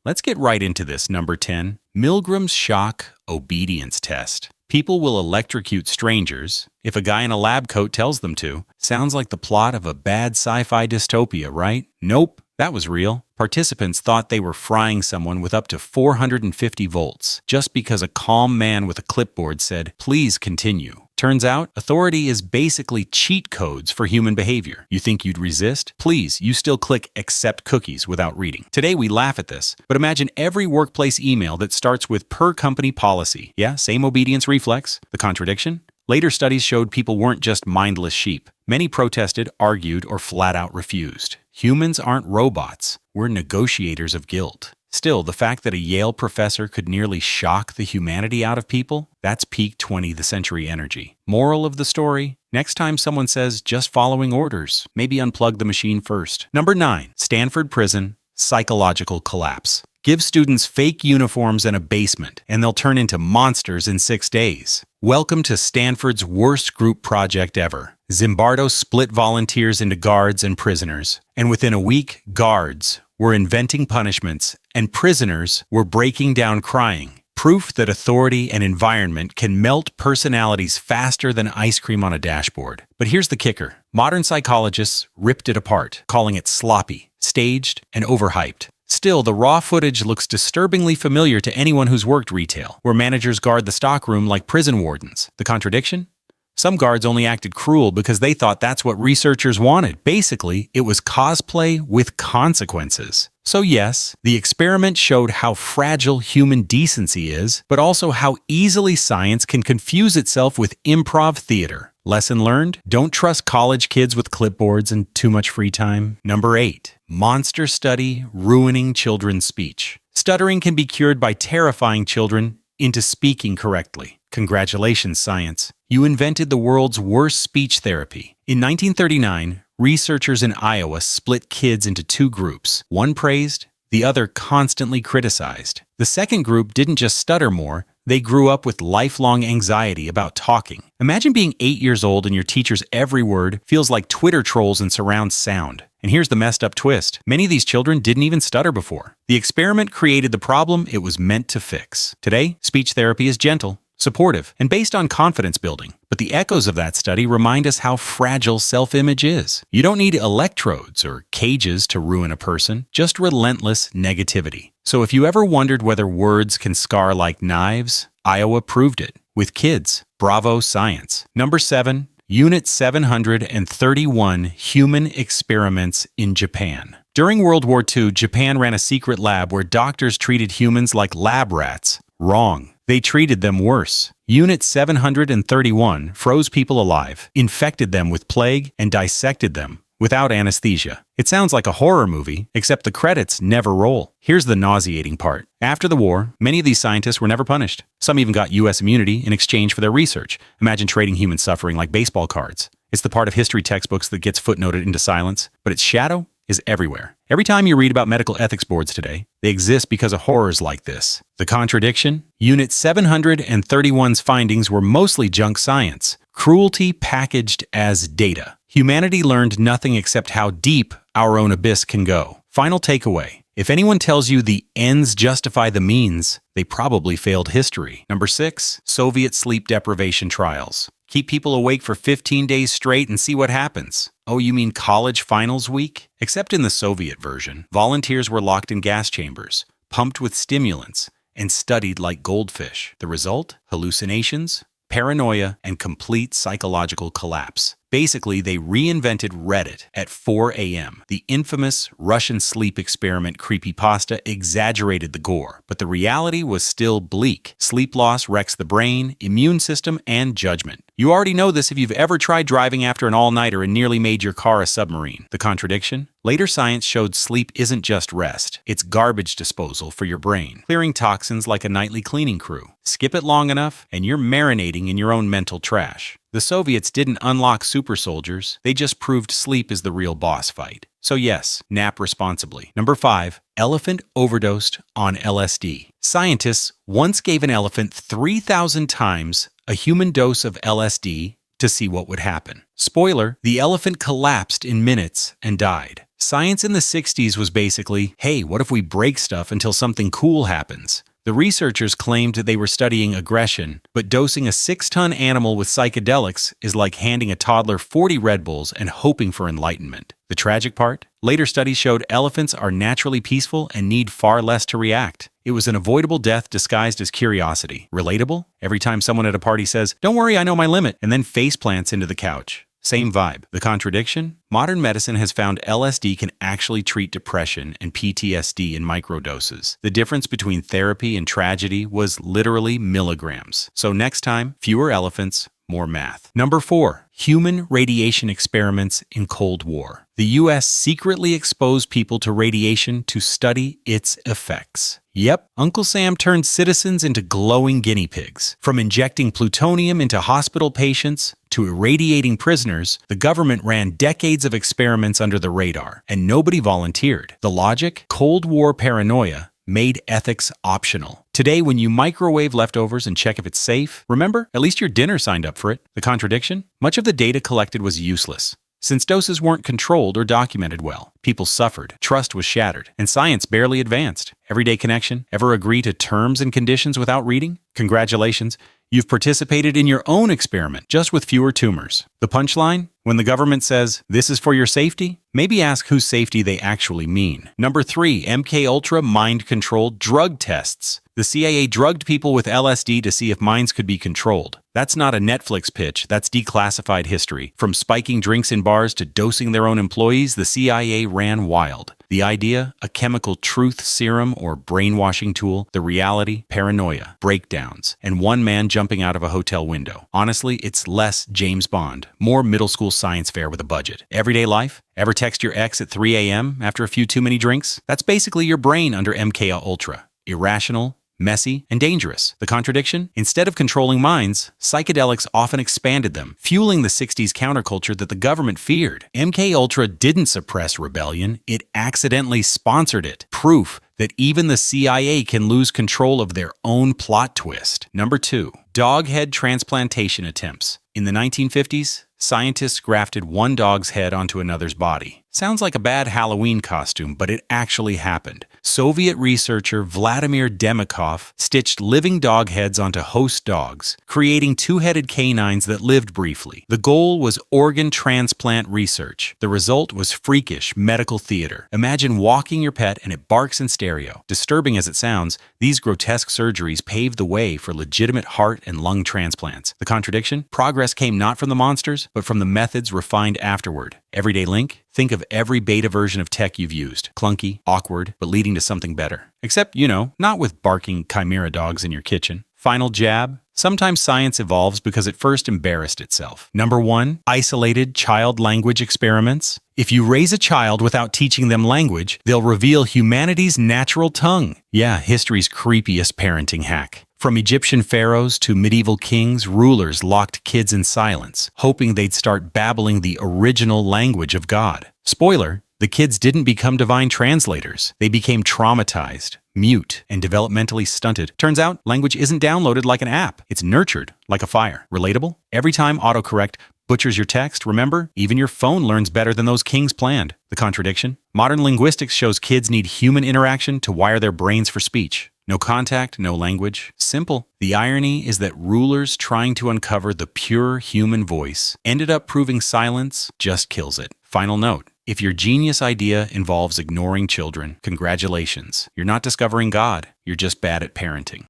Let's get right into this. Number 10. Milgram's shock obedience test. People will electrocute strangers if a guy in a lab coat tells them to. Sounds like the plot of a bad sci-fi dystopia, right? Nope, that was real. Participants thought they were frying someone with up to 450 volts just because a calm man with a clipboard said, "Please continue." Turns out, authority is basically cheat codes for human behavior. You think you'd resist? Please, you still click accept cookies without reading. Today we laugh at this, but imagine every workplace email that starts with per company policy. Yeah, same obedience reflex. The contradiction? Later studies showed people weren't just mindless sheep. Many protested, argued, or flat out refused. Humans aren't robots. We're negotiators of guilt. Still, the fact that a Yale professor could nearly shock the humanity out of people, that's peak 20th century energy. Moral of the story? Next time someone says, just following orders, maybe unplug the machine first. Number 9. Stanford prison, psychological collapse. Give students fake uniforms and a basement, and they'll turn into monsters in 6 days. Welcome to Stanford's worst group project ever. Zimbardo split volunteers into guards and prisoners, and within a week, guards were inventing punishments, and prisoners were breaking down crying. Proof that authority and environment can melt personalities faster than ice cream on a dashboard. But here's the kicker. Modern psychologists ripped it apart, calling it sloppy, staged, and overhyped. Still, the raw footage looks disturbingly familiar to anyone who's worked retail, where managers guard the stockroom like prison wardens. The contradiction? Some guards only acted cruel because they thought that's what researchers wanted. Basically, it was cosplay with consequences. So yes, the experiment showed how fragile human decency is, but also how easily science can confuse itself with improv theater. Lesson learned? Don't trust college kids with clipboards and too much free time. Number 8. Monster study ruining children's speech. Stuttering can be cured by terrifying children into speaking correctly. Congratulations, science. You invented the world's worst speech therapy. In 1939, researchers in Iowa split kids into 2 groups. One praised, the other constantly criticized. The second group didn't just stutter more, they grew up with lifelong anxiety about talking. Imagine being 8 years old and your teacher's every word feels like Twitter trolls in surround sound. And here's the messed up twist. Many of these children didn't even stutter before. The experiment created the problem it was meant to fix. Today, speech therapy is gentle, supportive, and based on confidence building. But the echoes of that study remind us how fragile self-image is. You don't need electrodes or cages to ruin a person, just relentless negativity. So if you ever wondered whether words can scar like knives, Iowa proved it. With kids. Bravo, science. Number 7. Unit 731 Human Experiments in Japan. During World War II, Japan ran a secret lab where doctors treated humans like lab rats. Wrong. They treated them worse. Unit 731 froze people alive, infected them with plague, and dissected them without anesthesia. It sounds like a horror movie, except the credits never roll. Here's the nauseating part. After the war, many of these scientists were never punished. Some even got U.S. immunity in exchange for their research. Imagine trading human suffering like baseball cards. It's the part of history textbooks that gets footnoted into silence, but its shadow is everywhere. Every time you read about medical ethics boards today, they exist because of horrors like this. The contradiction? Unit 731's findings were mostly junk science, cruelty packaged as data. Humanity learned nothing except how deep our own abyss can go. Final takeaway. If anyone tells you the ends justify the means, they probably failed history. Number 6. Soviet sleep deprivation trials. Keep people awake for 15 days straight and see what happens. Oh, you mean college finals week? Except in the Soviet version, volunteers were locked in gas chambers, pumped with stimulants, and studied like goldfish. The result? Hallucinations, paranoia, and complete psychological collapse. Basically, they reinvented Reddit at 4 a.m. The infamous Russian sleep experiment creepypasta exaggerated the gore, but the reality was still bleak. Sleep loss wrecks the brain, immune system, and judgment. You already know this if you've ever tried driving after an all-nighter and nearly made your car a submarine. The contradiction? Later science showed sleep isn't just rest, it's garbage disposal for your brain, clearing toxins like a nightly cleaning crew. Skip it long enough, and you're marinating in your own mental trash. The Soviets didn't unlock super soldiers, they just proved sleep is the real boss fight. So yes, nap responsibly. Number 5. Elephant overdosed on LSD. Scientists once gave an elephant 3,000 times a human dose of LSD to see what would happen. Spoiler, the elephant collapsed in minutes and died. Science in the 60s was basically, hey, what if we break stuff until something cool happens? The researchers claimed that they were studying aggression, but dosing a 6-ton animal with psychedelics is like handing a toddler 40 Red Bulls and hoping for enlightenment. The tragic part? Later studies showed elephants are naturally peaceful and need far less to react. It was an avoidable death disguised as curiosity. Relatable? Every time someone at a party says, "Don't worry, I know my limit," and then face plants into the couch. Same vibe. The contradiction? Modern medicine has found LSD can actually treat depression and PTSD in microdoses. The difference between therapy and tragedy was literally milligrams. So next time, fewer elephants, more math. Number 4. Human radiation experiments in Cold War. The U.S. secretly exposed people to radiation to study its effects. Yep, Uncle Sam turned citizens into glowing guinea pigs. From injecting plutonium into hospital patients to irradiating prisoners, the government ran decades of experiments under the radar, and nobody volunteered. The logic? Cold War paranoia made ethics optional. Today, when you microwave leftovers and check if it's safe, remember, at least your dinner signed up for it. The contradiction? Much of the data collected was useless. Since doses weren't controlled or documented well, people suffered, trust was shattered, and science barely advanced. Everyday connection? Ever agree to terms and conditions without reading? Congratulations, you've participated in your own experiment, just with fewer tumors. The punchline? When the government says, "This is for your safety," maybe ask whose safety they actually mean. Number 3. MKUltra mind-controlled drug tests. The CIA drugged people with LSD to see if minds could be controlled. That's not a Netflix pitch, that's declassified history. From spiking drinks in bars to dosing their own employees, the CIA ran wild. The idea? A chemical truth serum or brainwashing tool. The reality? Paranoia, breakdowns, and one man jumping out of a hotel window. Honestly, it's less James Bond, more middle school science fair with a budget. Everyday life? Ever text your ex at 3 a.m. after a few too many drinks? That's basically your brain under MKUltra. Irrational, messy, and dangerous. The contradiction? Instead of controlling minds, psychedelics often expanded them, fueling the 60s counterculture that the government feared. MKUltra didn't suppress rebellion, it accidentally sponsored it. Proof that even the CIA can lose control of their own plot twist. Number 2. Dog head transplantation attempts. In the 1950s, scientists grafted one dog's head onto another's body. Sounds like a bad Halloween costume, but it actually happened. Soviet researcher Vladimir Demikov stitched living dog heads onto host dogs, creating two-headed canines that lived briefly. The goal was organ transplant research. The result was freakish medical theater. Imagine walking your pet and it barks in stereo. Disturbing as it sounds, these grotesque surgeries paved the way for legitimate heart and lung transplants. The contradiction? Progress came not from the monsters, but from the methods refined afterward. Everyday link? Think of every beta version of tech you've used. Clunky, awkward, but leading to something better. Except, not with barking chimera dogs in your kitchen. Final jab? Sometimes science evolves because it first embarrassed itself. Number 1. Isolated child language experiments. If you raise a child without teaching them language, they'll reveal humanity's natural tongue. Yeah, history's creepiest parenting hack. From Egyptian pharaohs to medieval kings, rulers locked kids in silence, hoping they'd start babbling the original language of God. Spoiler, the kids didn't become divine translators. They became traumatized, mute, and developmentally stunted. Turns out, language isn't downloaded like an app. It's nurtured like a fire. Relatable? Every time autocorrect butchers your text, remember, even your phone learns better than those kings planned. The contradiction? Modern linguistics shows kids need human interaction to wire their brains for speech. No contact, no language. Simple. The irony is that rulers trying to uncover the pure human voice ended up proving silence just kills it. Final note. If your genius idea involves ignoring children, congratulations. You're not discovering God. You're just bad at parenting.